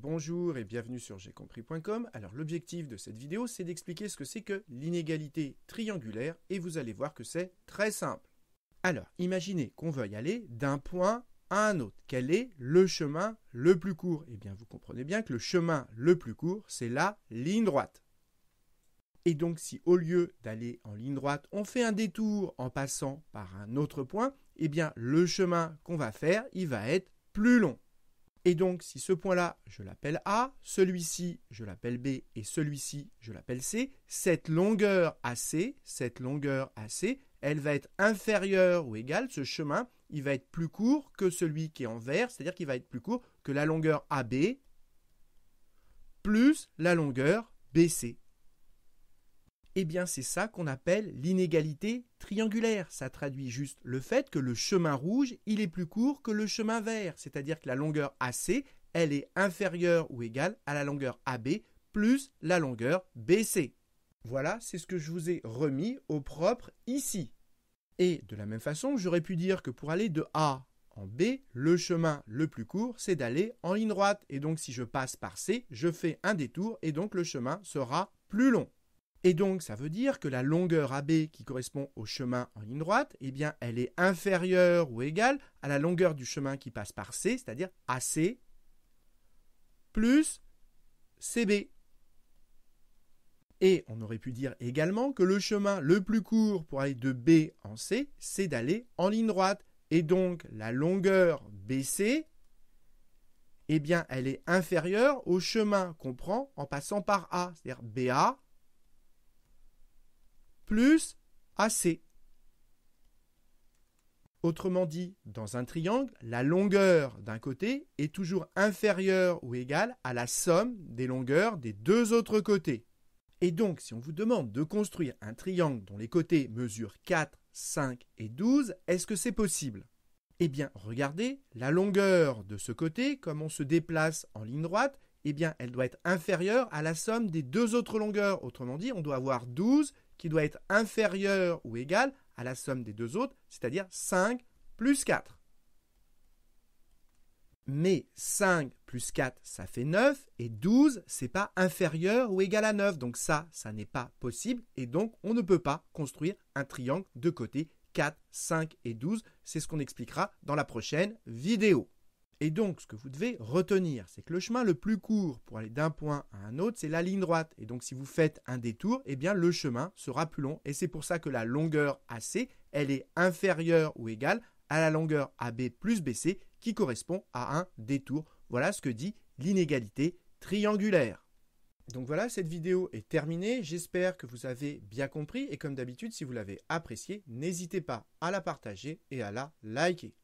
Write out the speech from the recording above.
Bonjour et bienvenue sur jaicompris.com. Alors l'objectif de cette vidéo, c'est d'expliquer ce que c'est que l'inégalité triangulaire et vous allez voir que c'est très simple. Alors, imaginez qu'on veuille aller d'un point à un autre. Quel est le chemin le plus court? Eh bien, vous comprenez bien que le chemin le plus court, c'est la ligne droite. Et donc, si au lieu d'aller en ligne droite, on fait un détour en passant par un autre point, eh bien, le chemin qu'on va faire, il va être plus long. Et donc, si ce point-là, je l'appelle A, celui-ci, je l'appelle B, et celui-ci, je l'appelle C, cette longueur AC, elle va être inférieure ou égale, ce chemin, il va être plus court que celui qui est en vert, c'est-à-dire qu'il va être plus court que la longueur AB plus la longueur BC. Eh bien, c'est ça qu'on appelle l'inégalité triangulaire. Ça traduit juste le fait que le chemin rouge, il est plus court que le chemin vert. C'est-à-dire que la longueur AC, elle est inférieure ou égale à la longueur AB plus la longueur BC. Voilà, c'est ce que je vous ai remis au propre ici. Et de la même façon, j'aurais pu dire que pour aller de A en B, le chemin le plus court, c'est d'aller en ligne droite. Et donc, si je passe par C, je fais un détour et donc le chemin sera plus long. Et donc, ça veut dire que la longueur AB qui correspond au chemin en ligne droite, eh bien, elle est inférieure ou égale à la longueur du chemin qui passe par C, c'est-à-dire AC, plus CB. Et on aurait pu dire également que le chemin le plus court pour aller de B en C, c'est d'aller en ligne droite. Et donc, la longueur BC, eh bien, elle est inférieure au chemin qu'on prend en passant par A, c'est-à-dire BA, plus AC. Autrement dit, dans un triangle, la longueur d'un côté est toujours inférieure ou égale à la somme des longueurs des deux autres côtés. Et donc, si on vous demande de construire un triangle dont les côtés mesurent 4, 5 et 12, est-ce que c'est possible? Eh bien, regardez, la longueur de ce côté, comme on se déplace en ligne droite, eh bien, elle doit être inférieure à la somme des deux autres longueurs. Autrement dit, on doit avoir 12 qui doit être inférieur ou égal à la somme des deux autres, c'est-à-dire 5 plus 4. Mais 5 plus 4, ça fait 9, et 12, c'est pas inférieur ou égal à 9. Donc ça n'est pas possible, et donc on ne peut pas construire un triangle de côté 4, 5 et 12. C'est ce qu'on expliquera dans la prochaine vidéo. Et donc, ce que vous devez retenir, c'est que le chemin le plus court pour aller d'un point à un autre, c'est la ligne droite. Et donc, si vous faites un détour, eh bien, le chemin sera plus long. Et c'est pour ça que la longueur AC, elle est inférieure ou égale à la longueur AB plus BC qui correspond à un détour. Voilà ce que dit l'inégalité triangulaire. Donc voilà, cette vidéo est terminée. J'espère que vous avez bien compris. Et comme d'habitude, si vous l'avez appréciée, n'hésitez pas à la partager et à la liker.